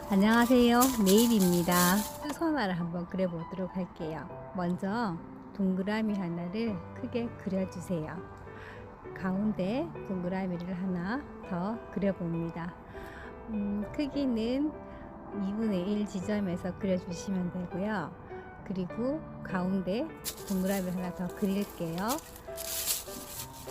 안녕하세요. 네일입니다. 수선화를 한번 그려보도록 할게요. 먼저 동그라미 하나를 크게 그려주세요. 가운데 동그라미를 하나 더 그려봅니다. 크기는 2분의 1 지점에서 그려주시면 되고요. 그리고 가운데 동그라미 하나 더 그릴게요.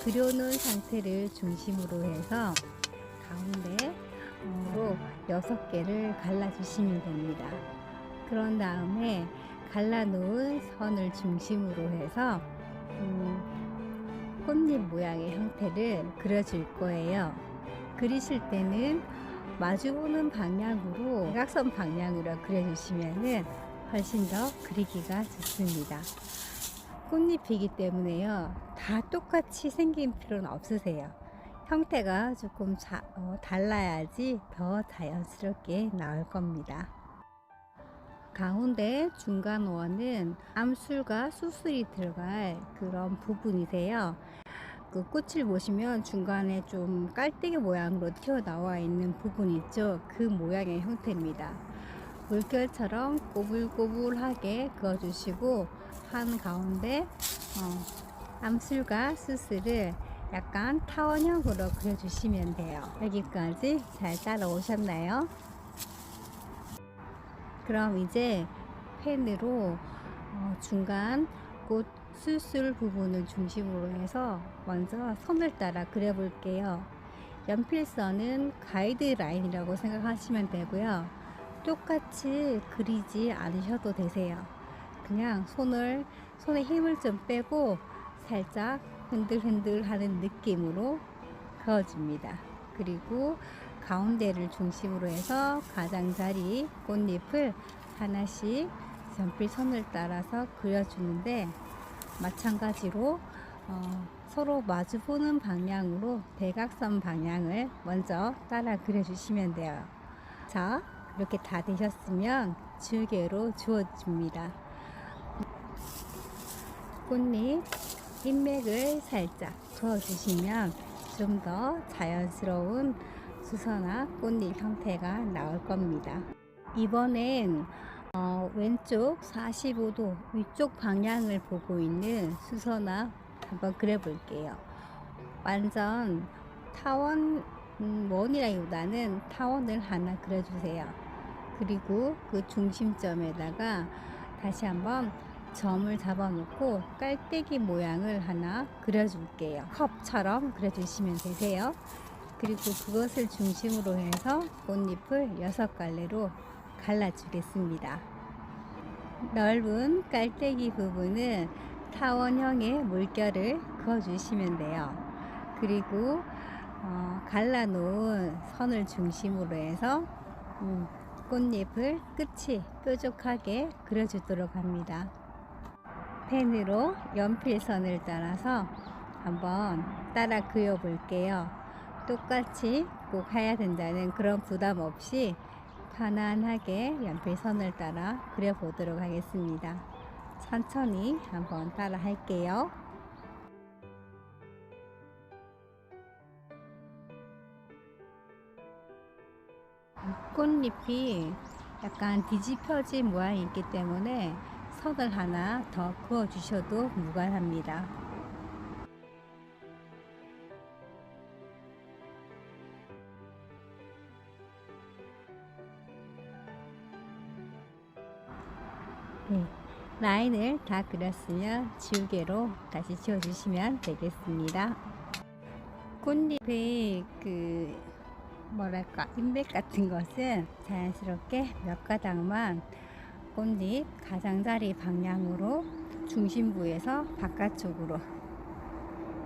그려놓은 상태를 중심으로 해서 가운데 6개를 갈라주시면 됩니다. 그런 다음에 갈라놓은 선을 중심으로 해서 꽃잎 모양의 형태를 그려줄 거예요. 그리실 때는 마주보는 방향으로 대각선 방향으로 그려주시면 훨씬 더 그리기가 좋습니다. 꽃잎이기 때문에요. 다 똑같이 생긴 필요는 없으세요. 형태가 조금 달라야지 더 자연스럽게 나올 겁니다. 가운데 중간 원은 암술과 수술이 들어갈 그런 부분이세요. 그 꽃을 보시면 중간에 좀 깔때기 모양으로 튀어나와 있는 부분 있죠. 그 모양의 형태입니다. 물결처럼 꼬불꼬불하게 그어주시고 한 가운데 암술과 수술을 약간 타원형으로 그려주시면 돼요. 여기까지 잘 따라오셨나요? 그럼 이제 펜으로 중간 꽃 수술 부분을 중심으로 해서 먼저 선을 따라 그려볼게요. 연필선은 가이드라인이라고 생각하시면 되고요. 똑같이 그리지 않으셔도 되세요. 그냥 손에 힘을 좀 빼고 살짝 흔들흔들 하는 느낌으로 그어줍니다. 그리고 가운데를 중심으로 해서 가장자리 꽃잎을 하나씩 연필선을 따라서 그려주는데 마찬가지로 서로 마주보는 방향으로 대각선 방향을 먼저 따라 그려주시면 돼요. 자, 이렇게 다 되셨으면 줄기로 주워줍니다. 꽃잎 인맥을 살짝 그어주시면 좀 더 자연스러운 수선화 꽃잎 형태가 나올 겁니다. 이번엔 왼쪽 45도 위쪽 방향을 보고 있는 수선화 한번 그려볼게요. 완전 타원 원이라기보다는 타원을 하나 그려주세요. 그리고 그 중심점에다가 다시 한번 점을 잡아 놓고 깔때기 모양을 하나 그려줄게요. 컵처럼 그려주시면 되세요. 그리고 그것을 중심으로 해서 꽃잎을 6갈래로 갈라주겠습니다. 넓은 깔때기 부분은 타원형의 물결을 그어주시면 돼요. 그리고 갈라놓은 선을 중심으로 해서 꽃잎을 끝이 뾰족하게 그려주도록 합니다. 펜으로 연필선을 따라서 한번 따라 그려 볼게요. 똑같이 꼭 해야 된다는 그런 부담 없이 편안하게 연필선을 따라 그려 보도록 하겠습니다. 천천히 한번 따라 할게요. 꽃잎이 약간 뒤집혀진 모양이 있기 때문에 선을 하나 더 그어 주셔도 무관합니다. 네, 라인을 다 그렸으면 지우개로 다시 지워주시면 되겠습니다. 꽃잎의 인맥 같은 것은 자연스럽게 몇 가닥만 꽃잎 가장자리 방향으로 중심부에서 바깥쪽으로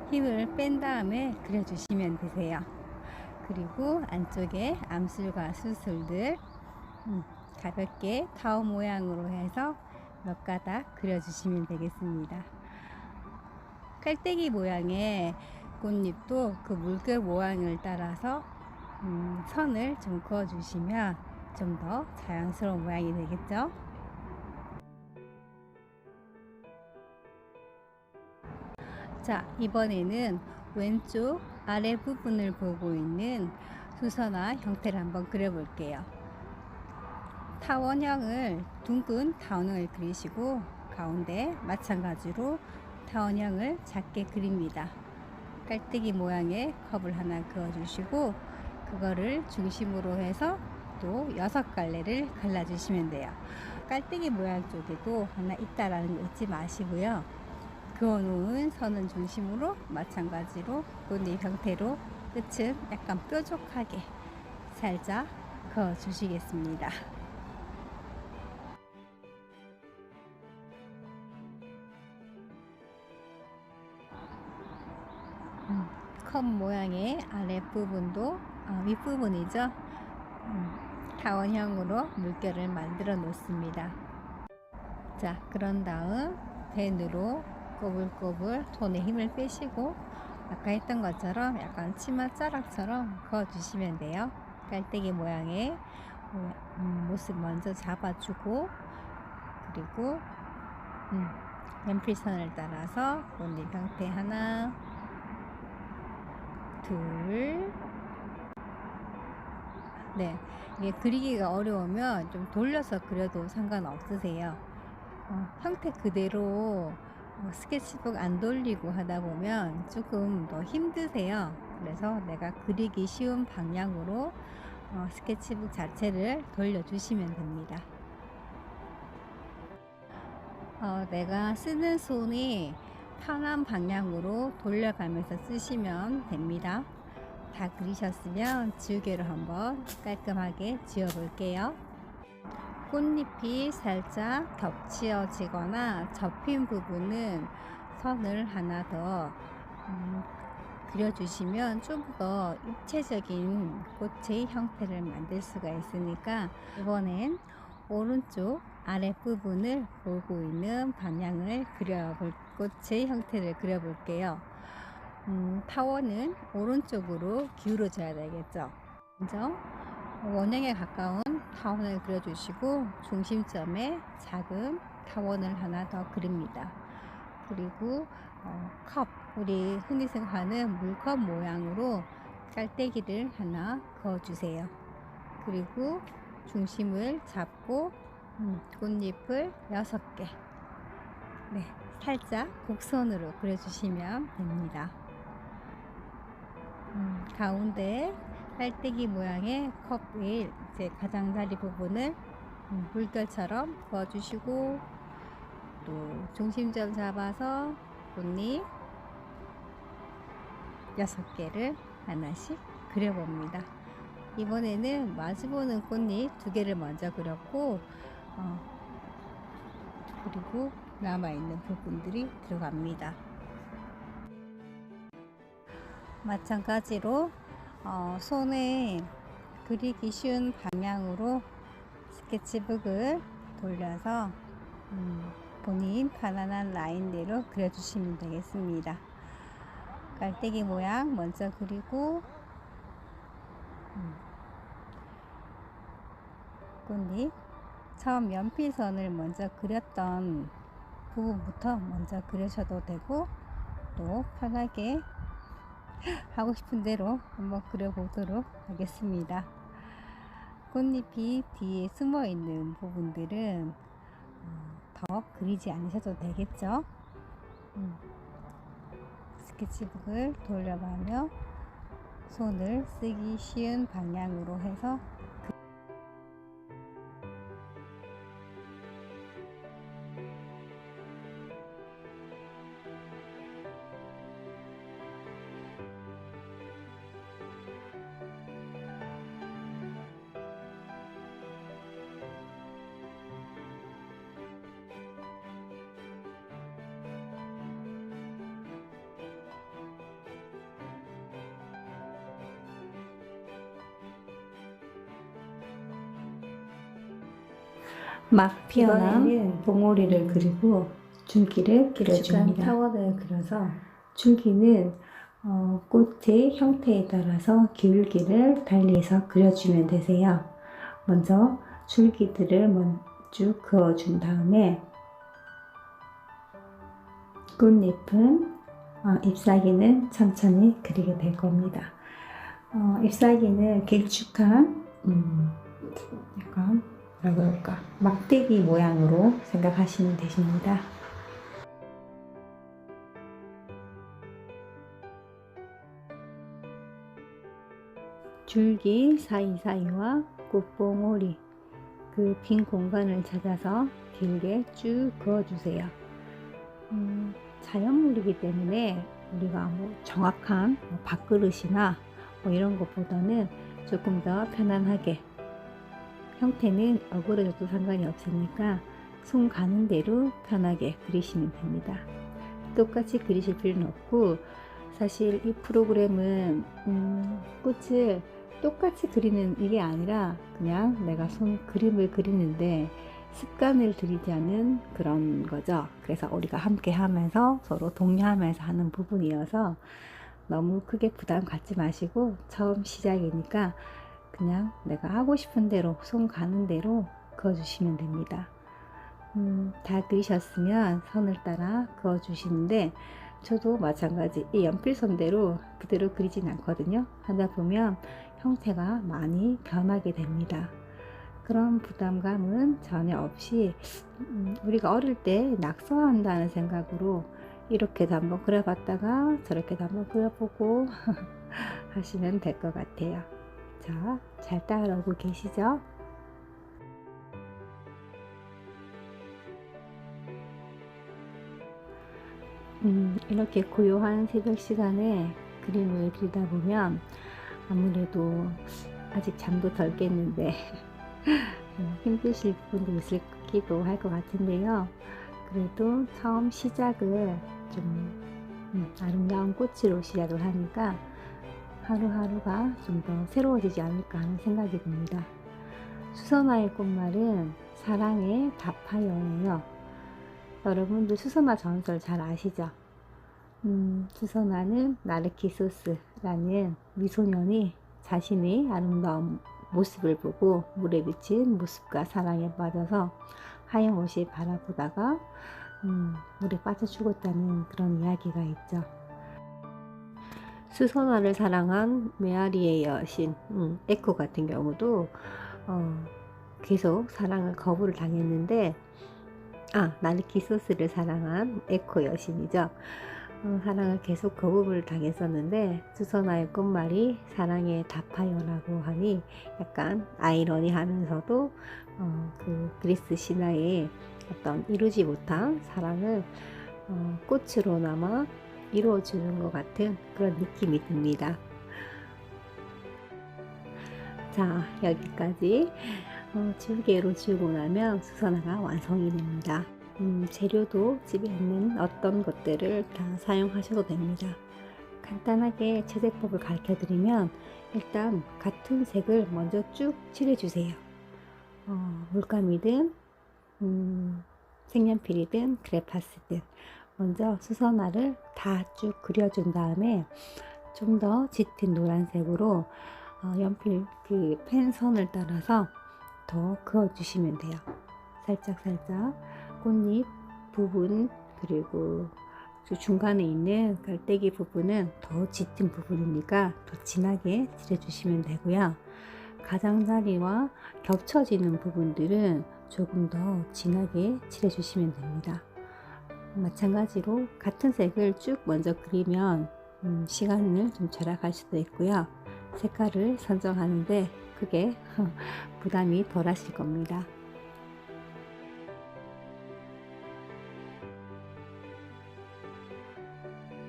힘을 뺀 다음에 그려주시면 되세요. 그리고 안쪽에 암술과 수술들 가볍게 타워 모양으로 해서 몇 가닥 그려주시면 되겠습니다. 깔때기 모양의 꽃잎도 그 물결 모양을 따라서 선을 좀 그어주시면 좀 더 자연스러운 모양이 되겠죠. 자, 이번에는 왼쪽 아래 부분을 보고 있는 수선화 형태를 한번 그려볼게요. 타원형을 둥근 타원형을 그리시고 가운데 마찬가지로 타원형을 작게 그립니다. 깔때기 모양의 컵을 하나 그어주시고 그거를 중심으로 해서 또 6갈래를 갈라주시면 돼요. 깔때기 모양 쪽에도 하나 있다라는 거 잊지 마시고요. 그어놓은 선은 중심으로 마찬가지로 꽃잎 형태로 끝은 약간 뾰족하게 살짝 그어주시겠습니다. 컵 모양의 아랫부분도 윗부분이죠. 타원형으로 물결을 만들어 놓습니다. 자, 그런 다음 펜으로 꼬불꼬불 손에 힘을 빼시고 아까 했던 것처럼 약간 치마 자락처럼 그어주시면 돼요. 깔때기 모양의 모습 먼저 잡아주고 그리고 연필선을 따라서 꽃잎 형태 하나 둘 네, 이게 그리기가 어려우면 좀 돌려서 그려도 상관없으세요. 형태 그대로 스케치북 안 돌리고 하다 보면 조금 더 힘드세요. 그래서 내가 그리기 쉬운 방향으로 스케치북 자체를 돌려주시면 됩니다. 내가 쓰는 손이 편한 방향으로 돌려가면서 쓰시면 됩니다. 다 그리셨으면 지우개로 한번 깔끔하게 지워 볼게요. 꽃잎이 살짝 겹치어지거나 접힌 부분은 선을 하나 더 그려주시면 좀 더 입체적인 꽃의 형태를 만들 수가 있으니까 이번엔 오른쪽 아랫부분을 보고 있는 방향을 꽃의 형태를 그려볼게요. 타원은 오른쪽으로 기울어져야 되겠죠. 먼저 원형에 가까운 타원을 그려주시고 중심점에 작은 타원을 하나 더 그립니다. 그리고 컵, 우리 흔히 생각하는 물컵 모양으로 깔때기를 하나 그어주세요. 그리고 중심을 잡고 꽃잎을 6개 네, 살짝 곡선으로 그려주시면 됩니다. 가운데 깔때기 모양의 컵의 이제 가장자리 부분을 물결처럼 그어주시고 또 중심점 잡아서 꽃잎 6개를 하나씩 그려봅니다. 이번에는 마주보는 꽃잎 2개를 먼저 그렸고 그리고 남아있는 부분들이 들어갑니다. 마찬가지로 손에 그리기 쉬운 방향으로 스케치북을 돌려서 본인 편안한 라인대로 그려주시면 되겠습니다. 깔때기 모양 먼저 그리고 꽃잎 처음 연필선을 먼저 그렸던 부분부터 먼저 그려셔도 되고 또 편하게 하고 싶은 대로 한번 그려보도록 하겠습니다. 꽃잎이 뒤에 숨어 있는 부분들은 더 그리지 않으셔도 되겠죠. 스케치북을 돌려가며 손을 쓰기 쉬운 방향으로 해서 막 피어난 봉오리를 그리고 줄기를 그려줍니다. 타원을 그려서 줄기는 꽃의 형태에 따라서 기울기를 달리해서 그려주면 되세요. 먼저 줄기들을 쭉 그어준 다음에 꽃잎은 잎사귀는 천천히 그리게 될 겁니다. 잎사귀는 길쭉한 약간 뭐라 그럴까, 막대기 모양으로 생각하시면 되십니다. 줄기 사이사이와 꽃봉오리, 그 빈 공간을 찾아서 길게 쭉 그어주세요. 자연물이기 때문에 우리가 뭐 정확한 밥그릇이나 뭐 이런 것보다는 조금 더 편안하게, 형태는 어그러져도 상관이 없으니까 손 가는 대로 편하게 그리시면 됩니다. 똑같이 그리실 필요는 없고, 사실 이 프로그램은 꽃을 똑같이 그리는 이게 아니라 그냥 내가 손 그림을 그리는데 습관을 들이지 않은 그런 거죠. 그래서 우리가 함께 하면서 서로 독려하면서 하는 부분이어서 너무 크게 부담 갖지 마시고, 처음 시작이니까 그냥 내가 하고 싶은 대로 손 가는 대로 그어주시면 됩니다. 다 그리셨으면 선을 따라 그어주시는데, 저도 마찬가지 이 연필선대로 그대로 그리진 않거든요. 하다 보면 형태가 많이 변하게 됩니다. 그런 부담감은 전혀 없이 우리가 어릴 때 낙서한다는 생각으로 이렇게도 한번 그려봤다가 저렇게도 한번 그려보고 하시면 될 것 같아요. 자, 잘 따라오고 계시죠? 이렇게 고요한 새벽 시간에 그림을 그리다 보면 아무래도 아직 잠도 덜 깼는데 힘드실 분도 있을기도 할 것 같은데요. 그래도 처음 시작을 좀 아름다운 꽃으로 시작을 하니까 하루하루가 좀 더 새로워지지 않을까 하는 생각이 듭니다. 수선화의 꽃말은 사랑의 답하여예요. 여러분들 수선화 전설 잘 아시죠? 수선화는 나르키소스라는 미소년이 자신의 아름다운 모습을 보고 물에 비친 모습과 사랑에 빠져서 하염없이 바라보다가 물에 빠져 죽었다는 그런 이야기가 있죠. 수선화를 사랑한 메아리의 여신 에코 같은 경우도 계속 사랑을 거부를 당했는데, 나르키소스를 사랑한 에코 여신이죠. 사랑을 계속 거부를 당했었는데 수선화의 꽃말이 사랑의 답하여라고 하니 약간 아이러니하면서도 그 그리스 신화의 어떤 이루지 못한 사랑을 꽃으로나마 이루어주는 것 같은 그런 느낌이 듭니다. 자, 여기까지 줄기로 지우고 나면 수선화가 완성이 됩니다. 재료도 집에 있는 어떤 것들을 다 사용하셔도 됩니다. 간단하게 채색법을 가르쳐 드리면, 일단 같은 색을 먼저 쭉 칠해주세요. 물감이든 색연필이든 그래파스든 먼저 수선화를 다 쭉 그려준 다음에 좀 더 짙은 노란색으로 연필 그 펜선을 따라서 더 그어주시면 돼요. 살짝살짝 꽃잎 부분, 그리고 중간에 있는 깔때기 부분은 더 짙은 부분이니까 더 진하게 칠해주시면 되고요. 가장자리와 겹쳐지는 부분들은 조금 더 진하게 칠해주시면 됩니다. 마찬가지로 같은 색을 쭉 먼저 그리면 시간을 좀 절약할 수도 있고요. 색깔을 선정하는데 크게 부담이 덜 하실 겁니다.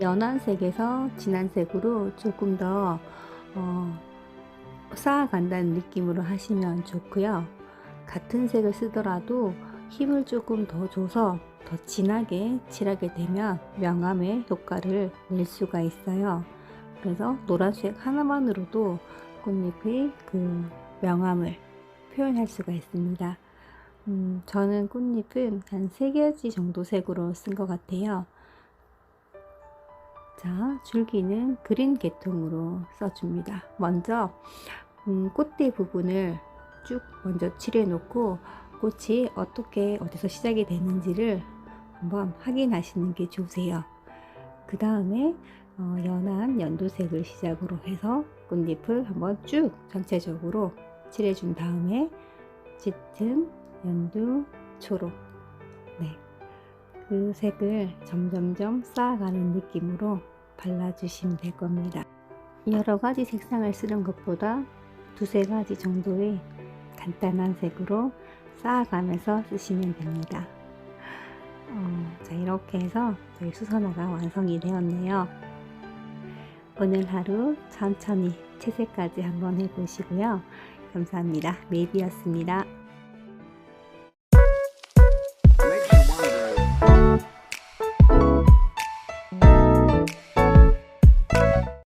연한 색에서 진한 색으로 조금 더 쌓아간다는 느낌으로 하시면 좋고요. 같은 색을 쓰더라도 힘을 조금 더 줘서 더 진하게 칠하게 되면 명암의 효과를 낼 수가 있어요. 그래서 노란색 하나만으로도 꽃잎의 그 명암을 표현할 수가 있습니다. 저는 꽃잎은 한 3가지 정도 색으로 쓴 것 같아요. 자, 줄기는 그린 계통으로 써줍니다. 먼저 꽃대 부분을 쭉 먼저 칠해 놓고 꽃이 어떻게 어디서 시작이 되는지를 한번 확인하시는 게 좋으세요. 그 다음에 연한 연두색을 시작으로 해서 꽃잎을 한번 쭉 전체적으로 칠해 준 다음에 짙은 연두, 초록. 네. 그 색을 점점점 쌓아가는 느낌으로 발라주시면 될 겁니다. 여러 가지 색상을 쓰는 것보다 두세 가지 정도의 간단한 색으로 쌓아가면서 쓰시면 됩니다. 자, 이렇게 해서 저희 수선화가 완성이 되었네요. 오늘 하루 천천히 채색까지 한번 해보시고요. 감사합니다. 메이비였습니다.